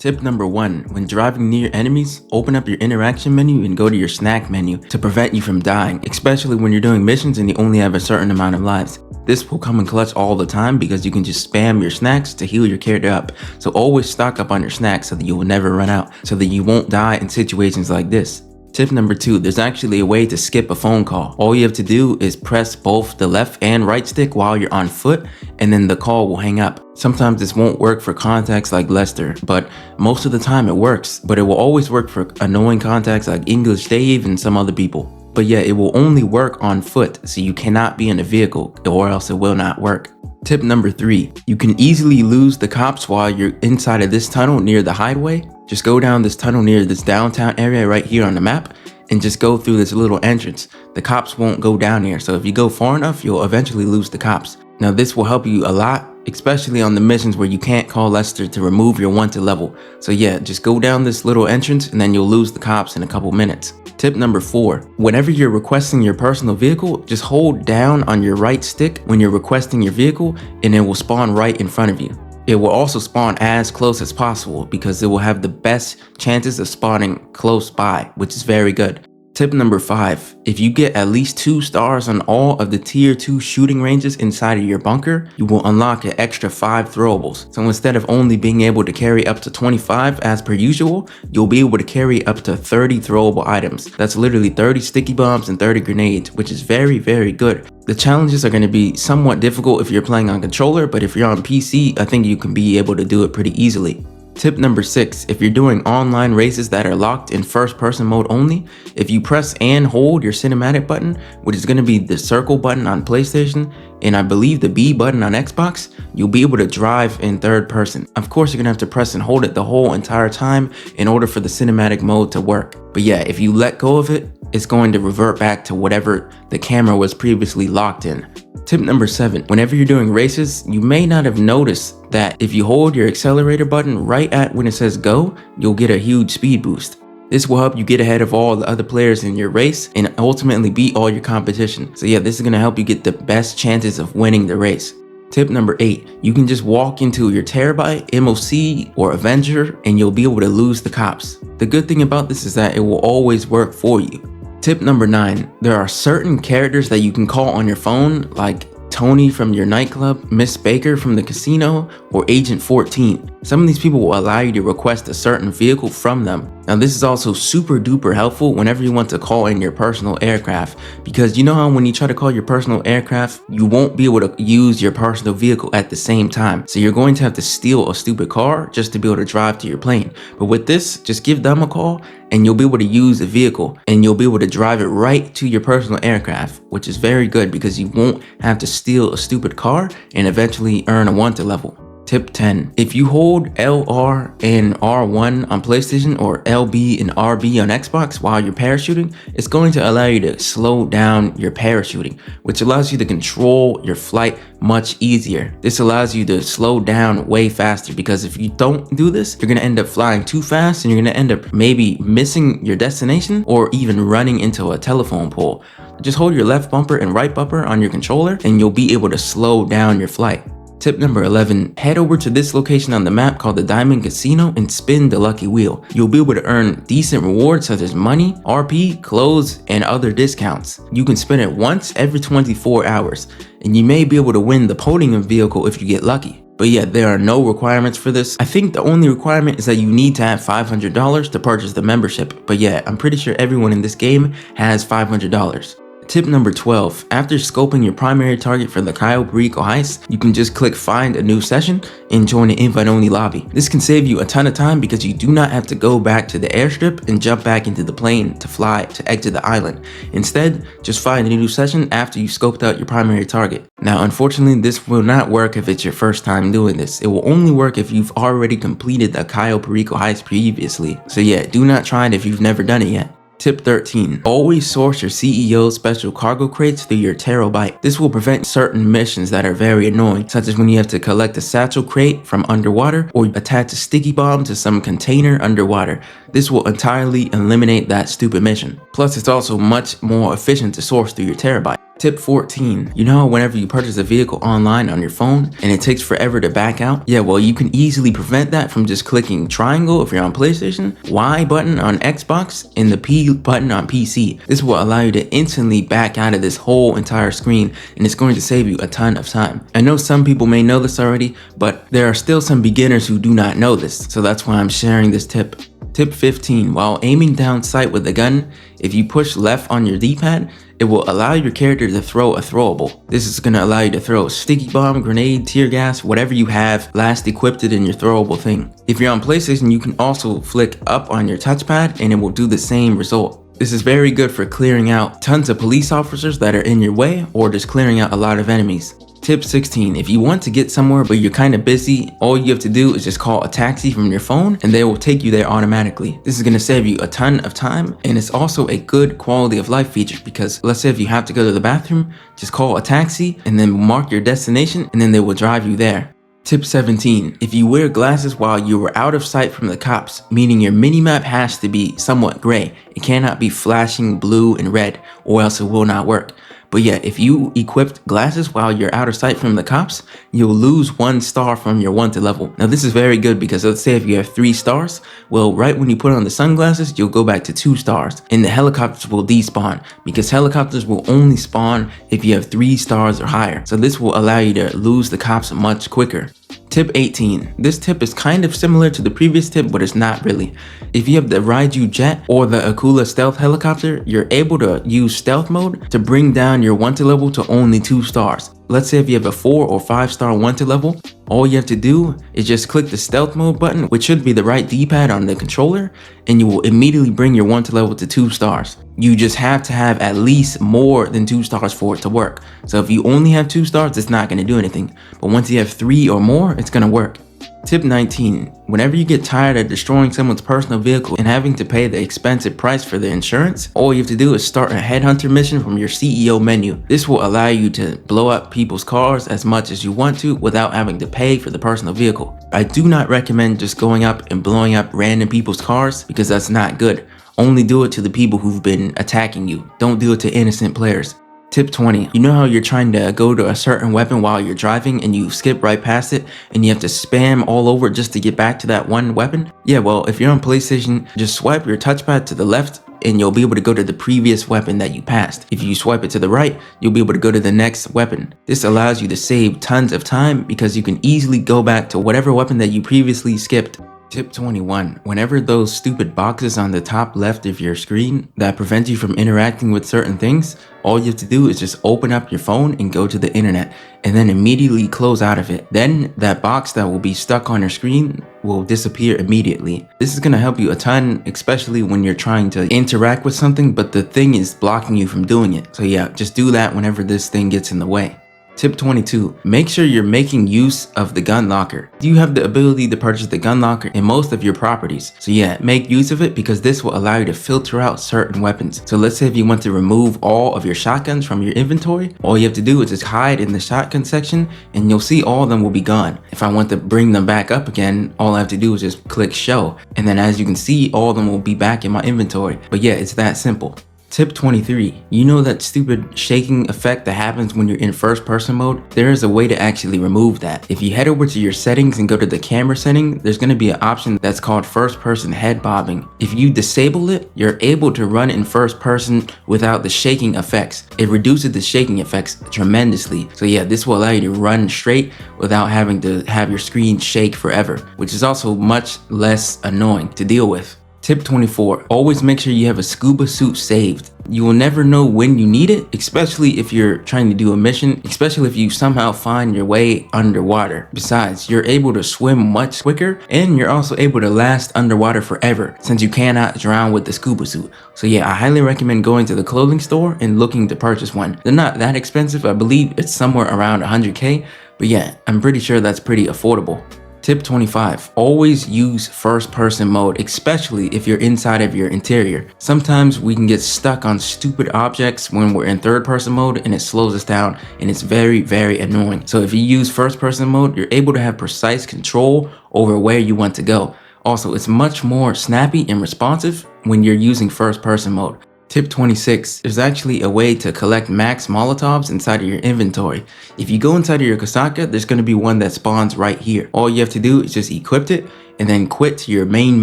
Tip number 1. When driving near enemies, open up your interaction menu and go to your snack menu to prevent you from dying, especially when you're doing missions and you only have a certain amount of lives. This will come in clutch all the time because you can just spam your snacks to heal your character up. So always stock up on your snacks so that you will never run out, so that you won't die in situations like this. Tip number 2, there's actually a way to skip a phone call. All you have to do is press both the left and right stick while you're on foot, and then the call will hang up. Sometimes this won't work for contacts like Lester, but most of the time it works. But it will always work for annoying contacts like English Dave and some other people. But yeah, it will only work on foot, so you cannot be in a vehicle or else it will not work. Tip number 3, you can easily lose the cops while you're inside of this tunnel near the hideaway. Just go down this tunnel near this downtown area right here on the map and just go through this little entrance. The cops won't go down here, so if you go far enough, you'll eventually lose the cops. Now this will help you a lot, especially on the missions where you can't call Lester to remove your wanted level. So yeah, just go down this little entrance and then you'll lose the cops in a couple minutes. Tip number 4, whenever you're requesting your personal vehicle, just hold down on your right stick when you're requesting your vehicle and it will spawn right in front of you. It will also spawn as close as possible because it will have the best chances of spawning close by, which is very good. Tip number 5, if you get at least 2 stars on all of the tier 2 shooting ranges inside of your bunker, you will unlock an extra 5 throwables. So instead of only being able to carry up to 25 as per usual, you'll be able to carry up to 30 throwable items. That's literally 30 sticky bombs and 30 grenades, which is very, very good. The challenges are going to be somewhat difficult if you're playing on controller, but if you're on PC, I think you can be able to do it pretty easily. Tip number 6, if you're doing online races that are locked in first person mode only, if you press and hold your cinematic button, which is going to be the circle button on PlayStation, and I believe the B button on Xbox, you'll be able to drive in third person. Of course, you're going to have to press and hold it the whole entire time in order for the cinematic mode to work. But yeah, if you let go of it, it's going to revert back to whatever the camera was previously locked in. Tip number 7, whenever you're doing races, you may not have noticed that if you hold your accelerator button right at when it says go, you'll get a huge speed boost. This will help you get ahead of all the other players in your race and ultimately beat all your competition. So yeah, this is going to help you get the best chances of winning the race. Tip number 8, you can just walk into your Terabyte, MOC, or Avenger and you'll be able to lose the cops. The good thing about this is that it will always work for you. Tip number 9, there are certain characters that you can call on your phone, like Tony from your nightclub, Miss Baker from the casino, or Agent 14. Some of these people will allow you to request a certain vehicle from them. Now this is also super duper helpful whenever you want to call in your personal aircraft, because you know how when you try to call your personal aircraft, you won't be able to use your personal vehicle at the same time. So you're going to have to steal a stupid car just to be able to drive to your plane. But with this, just give them a call and you'll be able to use the vehicle and you'll be able to drive it right to your personal aircraft, which is very good because you won't have to steal a stupid car and eventually earn a wanted level. Tip 10, if you hold LR and R1 on PlayStation or LB and RB on Xbox while you're parachuting, it's going to allow you to slow down your parachuting, which allows you to control your flight much easier. This allows you to slow down way faster because if you don't do this, you're going to end up flying too fast and you're going to end up maybe missing your destination or even running into a telephone pole. Just hold your left bumper and right bumper on your controller and you'll be able to slow down your flight. Tip number 11, head over to this location on the map called the Diamond Casino and spin the lucky wheel. You'll be able to earn decent rewards such as money, RP, clothes, and other discounts. You can spin it once every 24 hours, and you may be able to win the podium vehicle if you get lucky. But yeah, there are no requirements for this. I think the only requirement is that you need to have $500 to purchase the membership. But yeah, I'm pretty sure everyone in this game has $500. Tip number 12, after scoping your primary target for the Cayo Perico heist, you can just click find a new session and join an invite only lobby. This can save you a ton of time because you do not have to go back to the airstrip and jump back into the plane to fly to exit the island. Instead, just find a new session after you scoped out your primary target. Now, unfortunately, this will not work if it's your first time doing this. It will only work if you've already completed the Cayo Perico heist previously. So yeah, do not try it if you've never done it yet. Tip 13, always source your CEO's special cargo crates through your Terabyte. This will prevent certain missions that are very annoying, such as when you have to collect a satchel crate from underwater or attach a sticky bomb to some container underwater. This will entirely eliminate that stupid mission. Plus, it's also much more efficient to source through your Terabyte. Tip 14. You know how whenever you purchase a vehicle online on your phone and it takes forever to back out? Yeah, well, you can easily prevent that from just clicking triangle if you're on PlayStation, Y button on Xbox, and the P button on PC. This will allow you to instantly back out of this whole entire screen, and it's going to save you a ton of time. I know some people may know this already, but there are still some beginners who do not know this, so that's why I'm sharing this tip. Tip 15. While aiming down sight with the gun, if you push left on your D-pad, it will allow your character to throw a throwable. This is going to allow you to throw a sticky bomb, grenade, tear gas, whatever you have last equipped in your throwable thing. If you're on PlayStation, you can also flick up on your touchpad and it will do the same result. This is very good for clearing out tons of police officers that are in your way or just clearing out a lot of enemies. Tip 16. If you want to get somewhere but you're kind of busy, all you have to do is just call a taxi from your phone and they will take you there automatically. This is going to save you a ton of time, and it's also a good quality of life feature because let's say if you have to go to the bathroom, just call a taxi and then mark your destination and then they will drive you there. Tip 17. If you wear glasses while you are out of sight from the cops, meaning your minimap has to be somewhat gray. It cannot be flashing blue and red or else it will not work. But yeah, if you equipped glasses while you're out of sight from the cops, you'll lose 1 star from your wanted level. Now this is very good because let's say if you have 3 stars, well, right when you put on the sunglasses, you'll go back to 2 stars and the helicopters will despawn because helicopters will only spawn if you have 3 stars or higher. So this will allow you to lose the cops much quicker. Tip 18. This tip is kind of similar to the previous tip, but it's not really. If you have the Raiju jet or the Akula stealth helicopter, you're able to use stealth mode to bring down your wanted level to only 2 stars. Let's say if you have a 4 or 5 star wanted level, all you have to do is just click the stealth mode button, which should be the right D-pad on the controller, and you will immediately bring your wanted level to 2 stars. You just have to have at least more than 2 stars for it to work. So if you only have 2 stars, it's not going to do anything. But once you have 3 or more, it's going to work. Tip 19. Whenever you get tired of destroying someone's personal vehicle and having to pay the expensive price for the insurance, all you have to do is start a headhunter mission from your CEO menu. This will allow you to blow up people's cars as much as you want to without having to pay for the personal vehicle. I do not recommend just going up and blowing up random people's cars because that's not good. Only do it to the people who've been attacking you. Don't do it to innocent players. Tip 20. You know how you're trying to go to a certain weapon while you're driving and you skip right past it and you have to spam all over just to get back to that one weapon? Yeah, well, if you're on PlayStation, just swipe your touchpad to the left and you'll be able to go to the previous weapon that you passed. If you swipe it to the right, you'll be able to go to the next weapon. This allows you to save tons of time because you can easily go back to whatever weapon that you previously skipped. Tip 21. Whenever those stupid boxes on the top left of your screen that prevent you from interacting with certain things, all you have to do is just open up your phone and go to the internet and then immediately close out of it. Then that box that will be stuck on your screen will disappear immediately. This is going to help you a ton, especially when you're trying to interact with something, but the thing is blocking you from doing it. So yeah, just do that whenever this thing gets in the way. Tip 22. Make sure you're making use of the gun locker. You have the ability to purchase the gun locker in most of your properties. So yeah, make use of it because this will allow you to filter out certain weapons. So let's say if you want to remove all of your shotguns from your inventory, all you have to do is just hide in the shotgun section and you'll see all of them will be gone. If I want to bring them back up again, all I have to do is just click show. And then as you can see, all of them will be back in my inventory. But yeah, it's that simple. Tip 23. You know that stupid shaking effect that happens when you're in first person mode? There is a way to actually remove that. If you head over to your settings and go to the camera setting, there's going to be an option that's called first person head bobbing. If you disable it, you're able to run in first person without the shaking effects. It reduces the shaking effects tremendously. So yeah, this will allow you to run straight without having to have your screen shake forever, which is also much less annoying to deal with. Tip 24. Always make sure you have a scuba suit saved. You will never know when you need it, especially if you're trying to do a mission, especially if you somehow find your way underwater. Besides, you're able to swim much quicker and you're also able to last underwater forever since you cannot drown with the scuba suit. So yeah, I highly recommend going to the clothing store and looking to purchase one. They're not that expensive. I believe it's somewhere around 100K, but yeah, I'm pretty sure that's pretty affordable. Tip 25. Always use first person mode, especially if you're inside of your interior. Sometimes we can get stuck on stupid objects when we're in third person mode and it slows us down and it's very, very annoying. So if you use first person mode, you're able to have precise control over where you want to go. Also, it's much more snappy and responsive when you're using first person mode. Tip 26. There's actually a way to collect max Molotovs inside of your inventory. If you go inside of your Kosaka, there's going to be one that spawns right here. All you have to do is just equip it and then quit to your main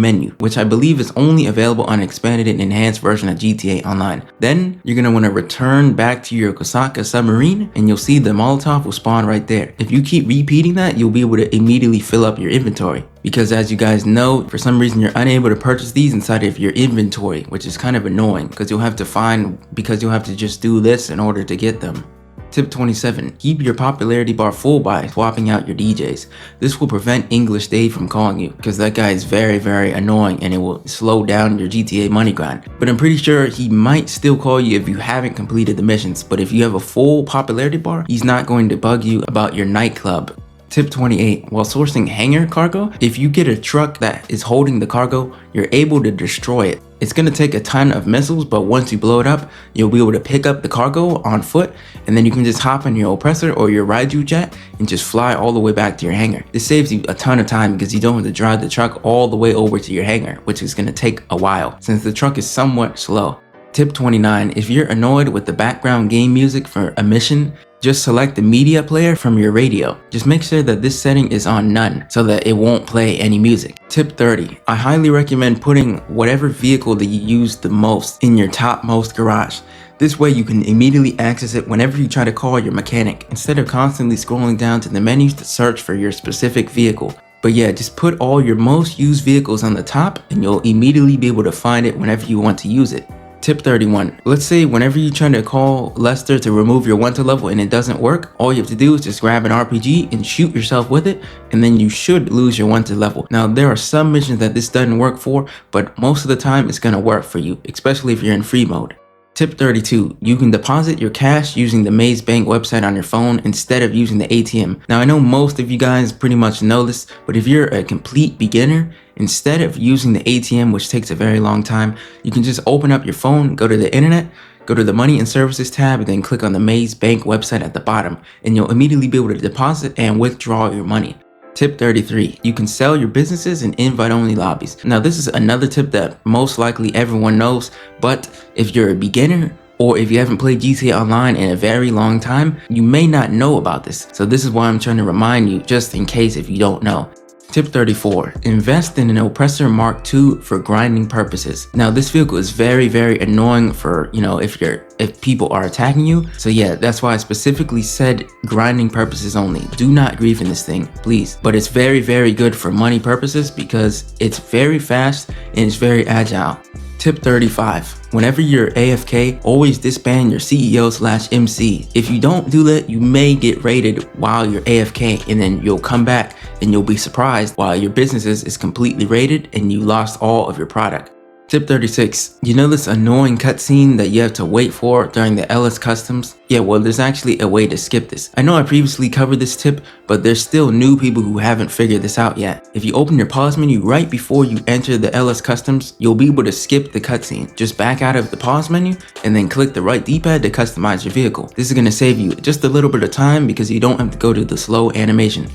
menu, which I believe is only available on an expanded and enhanced version of GTA Online. Then you're going to want to return back to your Kosaka submarine and you'll see the Molotov will spawn right there. If you keep repeating that, you'll be able to immediately fill up your inventory. Because as you guys know, for some reason you're unable to purchase these inside of your inventory, which is kind of annoying because you'll have to just do this in order to get them. Tip 27. Keep your popularity bar full by swapping out your DJs. This will prevent English Dave from calling you because that guy is very, very annoying and it will slow down your GTA money grind. But I'm pretty sure he might still call you if you haven't completed the missions, but if you have a full popularity bar, he's not going to bug you about your nightclub. Tip 28. While sourcing hangar cargo, if you get a truck that is holding the cargo, you're able to destroy it. It's going to take a ton of missiles, but once you blow it up, you'll be able to pick up the cargo on foot, and then you can just hop in your Oppressor or your Raiju jet and just fly all the way back to your hangar. This saves you a ton of time because you don't have to drive the truck all the way over to your hangar, which is going to take a while since the truck is somewhat slow. Tip 29. If you're annoyed with the background game music for a mission, just select the media player from your radio. Just make sure that this setting is on none so that it won't play any music. Tip 30. I highly recommend putting whatever vehicle that you use the most in your topmost garage. This way you can immediately access it whenever you try to call your mechanic, instead of constantly scrolling down to the menus to search for your specific vehicle. But yeah, just put all your most used vehicles on the top and you'll immediately be able to find it whenever you want to use it. Tip 31. Let's say whenever you're trying to call Lester to remove your wanted level and it doesn't work, all you have to do is just grab an RPG and shoot yourself with it, and then you should lose your wanted level. Now, there are some missions that this doesn't work for, but most of the time it's gonna work for you, especially if you're in free mode. Tip 32. You can deposit your cash using the Maze Bank website on your phone instead of using the ATM. Now, I know most of you guys pretty much know this, but if you're a complete beginner, instead of using the ATM, which takes a very long time, you can just open up your phone, go to the internet, go to the Money and Services tab, and then click on the Maze Bank website at the bottom, and you'll immediately be able to deposit and withdraw your money. Tip 33. You can sell your businesses in invite-only lobbies. Now, this is another tip that most likely everyone knows, but if you're a beginner or if you haven't played GTA Online in a very long time, you may not know about this. So this is why I'm trying to remind you, just in case if you don't know. Tip 34. Invest in an Oppressor Mark II for grinding purposes. Now, this vehicle is very, very annoying for, if people are attacking you. So yeah, that's why I specifically said grinding purposes only. Do not grief in this thing, please. But it's very, very good for money purposes because it's very fast and it's very agile. Tip 35. Whenever you're AFK, always disband your CEO/MC. If you don't do that, you may get raided while you're AFK, and then you'll come back and you'll be surprised while your business is completely raided and you lost all of your product. Tip 36. You know this annoying cutscene that you have to wait for during the LS customs? Yeah, well, there's actually a way to skip this. I know I previously covered this tip, but there's still new people who haven't figured this out yet. If you open your pause menu right before you enter the LS customs, you'll be able to skip the cutscene. Just back out of the pause menu and then click the right D-pad to customize your vehicle. This is going to save you just a little bit of time because you don't have to go to the slow animation.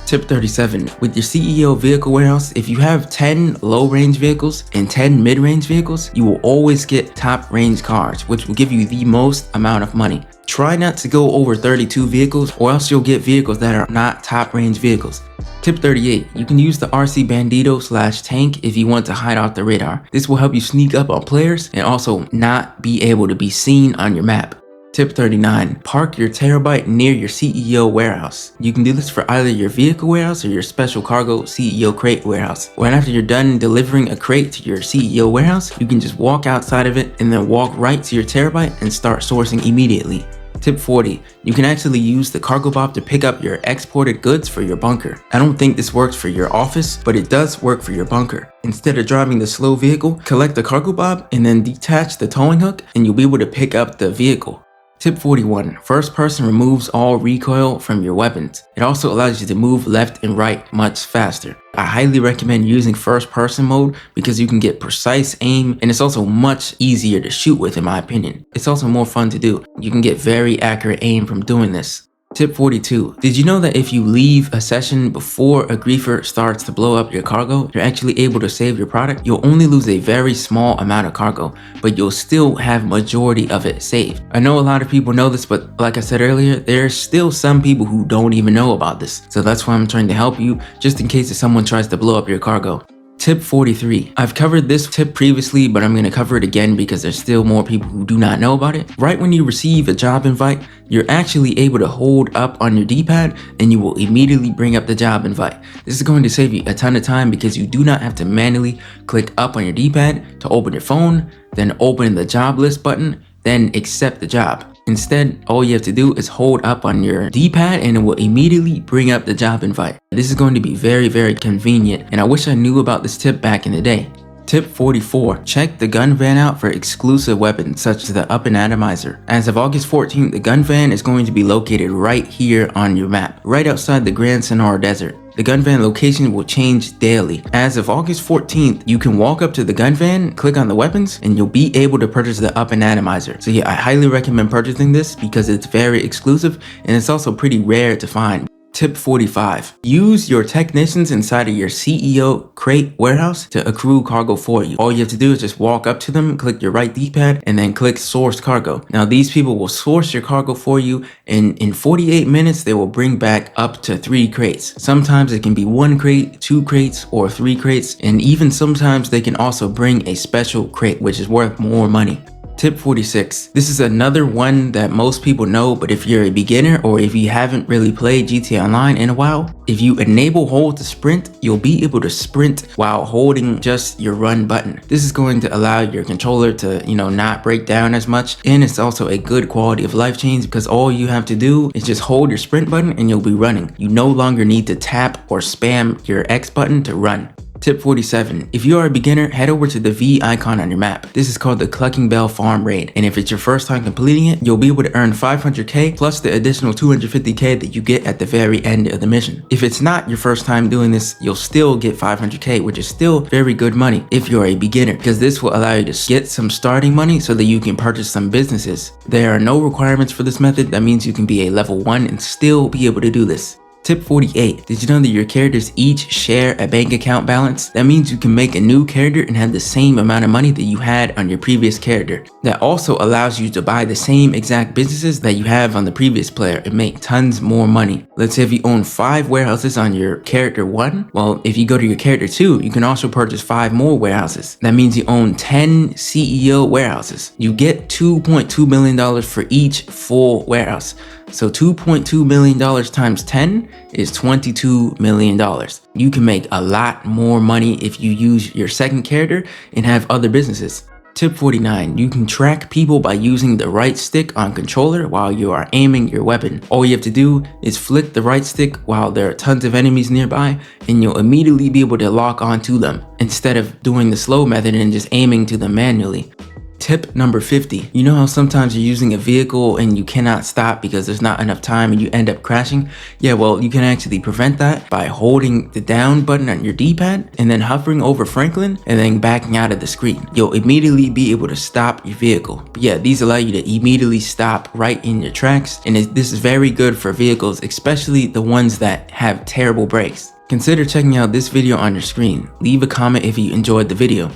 Tip 37. With your CEO vehicle warehouse, if you have 10 low-range vehicles and 10 mid-range vehicles, you will always get top-range cars, which will give you the most amount of money. Try not to go over 32 vehicles or else you'll get vehicles that are not top-range vehicles. Tip 38. You can use the RC Bandito/tank if you want to hide off the radar. This will help you sneak up on players and also not be able to be seen on your map. Tip 39. Park your Terabyte near your CEO warehouse. You can do this for either your vehicle warehouse or your special cargo CEO crate warehouse. When after you're done delivering a crate to your CEO warehouse, you can just walk outside of it and then walk right to your Terabyte and start sourcing immediately. Tip 40. You can actually use the cargo bob to pick up your exported goods for your bunker. I don't think this works for your office, but it does work for your bunker. Instead of driving the slow vehicle, collect the cargo bob and then detach the towing hook and you'll be able to pick up the vehicle. Tip 41. First person removes all recoil from your weapons. It also allows you to move left and right much faster. I highly recommend using first person mode because you can get precise aim and it's also much easier to shoot with in my opinion. It's also more fun to do. You can get very accurate aim from doing this. Tip 42. Did you know that if you leave a session before a griefer starts to blow up your cargo, you're actually able to save your product? You'll only lose a very small amount of cargo, but you'll still have majority of it saved. I know a lot of people know this, but like I said earlier, there's still some people who don't even know about this. So that's why I'm trying to help you, just in case if someone tries to blow up your cargo. Tip 43. I've covered this tip previously, but I'm going to cover it again because there's still more people who do not know about it. Right when you receive a job invite, you're actually able to hold up on your D-pad and you will immediately bring up the job invite. This is going to save you a ton of time because you do not have to manually click up on your D-pad to open your phone, then open the job list button, then accept the job. Instead, all you have to do is hold up on your D-pad and it will immediately bring up the job invite. This is going to be very, very convenient, and I wish I knew about this tip back in the day. Tip 44. Check the gun van out for exclusive weapons such as the Up and Atomizer. As of August 14th, the gun van is going to be located right here on your map, right outside the Grand Senora Desert. The gun van location will change daily. As of August 14th, you can walk up to the gun van, click on the weapons, and you'll be able to purchase the Up and Atomizer. So yeah, I highly recommend purchasing this because it's very exclusive and it's also pretty rare to find. Tip 45. Use your technicians inside of your CEO crate warehouse to accrue cargo for you. All you have to do is just walk up to them, click your right D-pad, and then click source cargo. Now these people will source your cargo for you, and in 48 minutes they will bring back up to 3 crates. Sometimes it can be 1 crate, 2 crates, or 3 crates, and even sometimes they can also bring a special crate which is worth more money. Tip 46. This is another one that most people know, but if you're a beginner or if you haven't really played GTA Online in a while, if you enable hold to sprint, you'll be able to sprint while holding just your run button. This is going to allow your controller to, not break down as much, and it's also a good quality of life change because all you have to do is just hold your sprint button and you'll be running. You no longer need to tap or spam your X button to run. Tip 47. If you are a beginner, head over to the V icon on your map. This is called the Cluckin Bell farm raid, and if it's your first time completing it, you'll be able to earn 500k plus the additional 250k that you get at the very end of the mission. If it's not your first time doing this, you'll still get 500k, which is still very good money if you're a beginner, because this will allow you to get some starting money so that you can purchase some businesses. There are no requirements for this method. That means you can be a level 1 and still be able to do this. Tip 48. Did you know that your characters each share a bank account balance? That means you can make a new character and have the same amount of money that you had on your previous character. That also allows you to buy the same exact businesses that you have on the previous player and make tons more money. Let's say if you own 5 warehouses on your character 1, well, if you go to your character 2, you can also purchase 5 more warehouses. That means you own 10 CEO warehouses. You get $2.2 million for each full warehouse. So $2.2 million times 10 is $22 million. You can make a lot more money if you use your second character and have other businesses. Tip 49. You can track people by using the right stick on controller while you are aiming your weapon. All you have to do is flick the right stick while there are tons of enemies nearby, and you'll immediately be able to lock onto them instead of doing the slow method and just aiming to them manually. Tip number 50. You know how sometimes you're using a vehicle and you cannot stop because there's not enough time and you end up crashing? Yeah, well, you can actually prevent that by holding the down button on your D-pad and then hovering over Franklin and then backing out of the screen. You'll immediately be able to stop your vehicle. But yeah, these allow you to immediately stop right in your tracks, and this is very good for vehicles, especially the ones that have terrible brakes. Consider checking out this video on your screen. Leave a comment if you enjoyed the video.